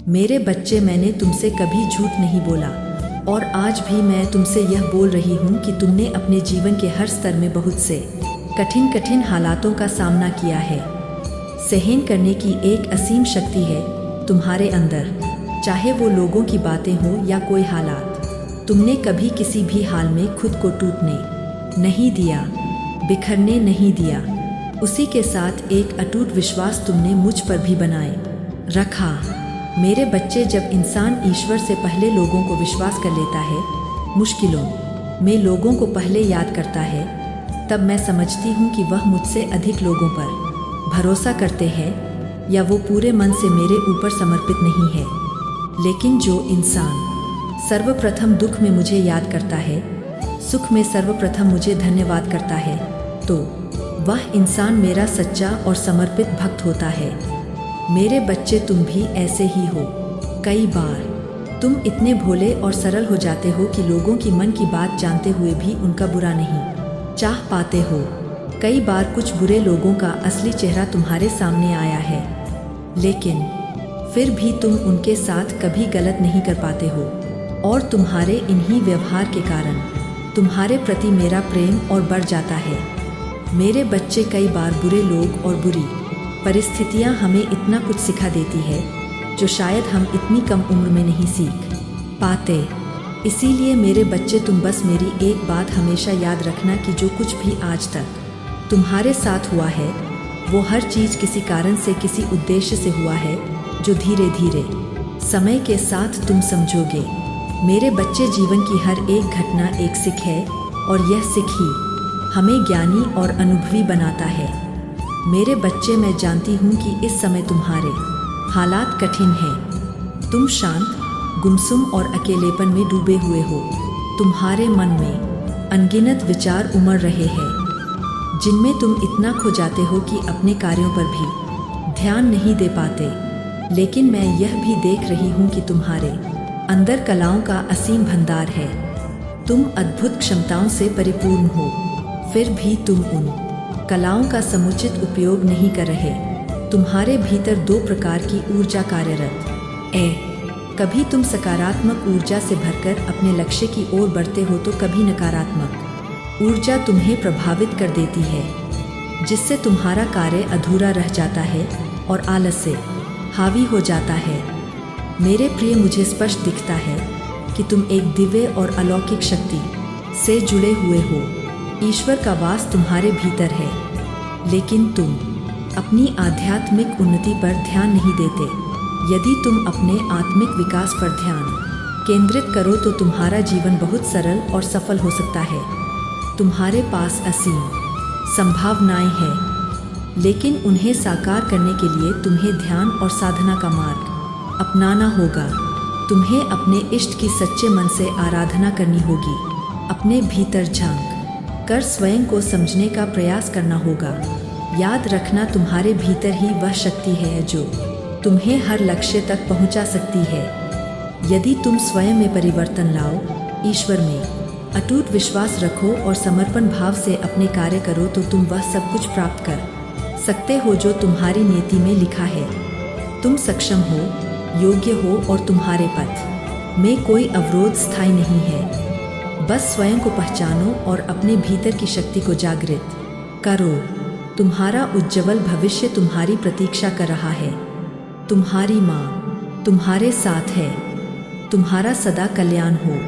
मेरे बच्चे, मैंने तुमसे कभी झूठ नहीं बोला और आज भी मैं तुमसे यह बोल रही हूँ कि तुमने अपने जीवन के हर स्तर में बहुत से कठिन हालातों का सामना किया है। सहन करने की एक असीम शक्ति है तुम्हारे अंदर, चाहे वो लोगों की बातें हो या कोई हालात। तुमने कभी किसी भी हाल में खुद को टूटने नहीं दिया, बिखरने नहीं दिया। उसी के साथ एक अटूट विश्वास तुमने मुझ पर भी बनाए रखा। मेरे बच्चे, जब इंसान ईश्वर से पहले लोगों को विश्वास कर लेता है, मुश्किलों में लोगों को पहले याद करता है, तब मैं समझती हूँ कि वह मुझसे अधिक लोगों पर भरोसा करते हैं या वो पूरे मन से मेरे ऊपर समर्पित नहीं है। लेकिन जो इंसान सर्वप्रथम दुख में मुझे याद करता है, सुख में सर्वप्रथम मुझे धन्यवाद करता है, तो वह इंसान मेरा सच्चा और समर्पित भक्त होता है। मेरे बच्चे, तुम भी ऐसे ही हो। कई बार तुम इतने भोले और सरल हो जाते हो कि लोगों की मन की बात जानते हुए भी उनका बुरा नहीं चाह पाते हो। कई बार कुछ बुरे लोगों का असली चेहरा तुम्हारे सामने आया है, लेकिन फिर भी तुम उनके साथ कभी गलत नहीं कर पाते हो और तुम्हारे इन्हीं व्यवहार के कारण तुम्हारे प्रति मेरा प्रेम और बढ़ जाता है। मेरे बच्चे, कई बार बुरे लोग और बुरी परिस्थितियां हमें इतना कुछ सिखा देती है जो शायद हम इतनी कम उम्र में नहीं सीख पाते। इसीलिए मेरे बच्चे, तुम बस मेरी एक बात हमेशा याद रखना कि जो कुछ भी आज तक तुम्हारे साथ हुआ है, वो हर चीज़ किसी कारण से, किसी उद्देश्य से हुआ है, जो धीरे धीरे समय के साथ तुम समझोगे। मेरे बच्चे, जीवन की हर एक घटना एक सीख है और यह सीख ही हमें ज्ञानी और अनुभवी बनाता है। मेरे बच्चे, मैं जानती हूँ कि इस समय तुम्हारे हालात कठिन हैं। तुम शांत, गुमसुम और अकेलेपन में डूबे हुए हो। तुम्हारे मन में अनगिनत विचार उमड़ रहे हैं, जिनमें तुम इतना खो जाते हो कि अपने कार्यों पर भी ध्यान नहीं दे पाते। लेकिन मैं यह भी देख रही हूँ कि तुम्हारे अंदर कलाओं का असीम भंडार है। तुम अद्भुत क्षमताओं से परिपूर्ण हो, फिर भी तुम उन कलाओं का समुचित उपयोग नहीं कर रहे। तुम्हारे भीतर दो प्रकार की ऊर्जा कार्यरत है। कभी तुम सकारात्मक ऊर्जा से भरकर अपने लक्ष्य की ओर बढ़ते हो, तो कभी नकारात्मक ऊर्जा तुम्हें प्रभावित कर देती है, जिससे तुम्हारा कार्य अधूरा रह जाता है और आलस्य हावी हो जाता है। मेरे प्रिय, मुझे स्पष्ट दिखता है कि तुम एक दिव्य और अलौकिक शक्ति से जुड़े हुए हो। ईश्वर का वास तुम्हारे भीतर है, लेकिन तुम अपनी आध्यात्मिक उन्नति पर ध्यान नहीं देते। यदि तुम अपने आत्मिक विकास पर ध्यान केंद्रित करो तो तुम्हारा जीवन बहुत सरल और सफल हो सकता है। तुम्हारे पास असीम संभावनाएं हैं, लेकिन उन्हें साकार करने के लिए तुम्हें ध्यान और साधना का मार्ग अपनाना होगा। तुम्हें अपने इष्ट की सच्चे मन से आराधना करनी होगी। अपने भीतर झांक कर स्वयं को समझने का प्रयास करना होगा। याद रखना, तुम्हारे भीतर ही वह शक्ति है जो तुम्हें हर लक्ष्य तक पहुंचा सकती है। यदि तुम स्वयं में परिवर्तन लाओ, ईश्वर में अटूट विश्वास रखो और समर्पण भाव से अपने कार्य करो, तो तुम वह सब कुछ प्राप्त कर सकते हो जो तुम्हारी नीति में लिखा है। तुम सक्षम हो, योग्य हो और तुम्हारे पथ में कोई अवरोध स्थायी नहीं है। बस स्वयं को पहचानो और अपने भीतर की शक्ति को जागृत करो। तुम्हारा उज्ज्वल भविष्य तुम्हारी प्रतीक्षा कर रहा है। तुम्हारी माँ तुम्हारे साथ है। तुम्हारा सदा कल्याण हो।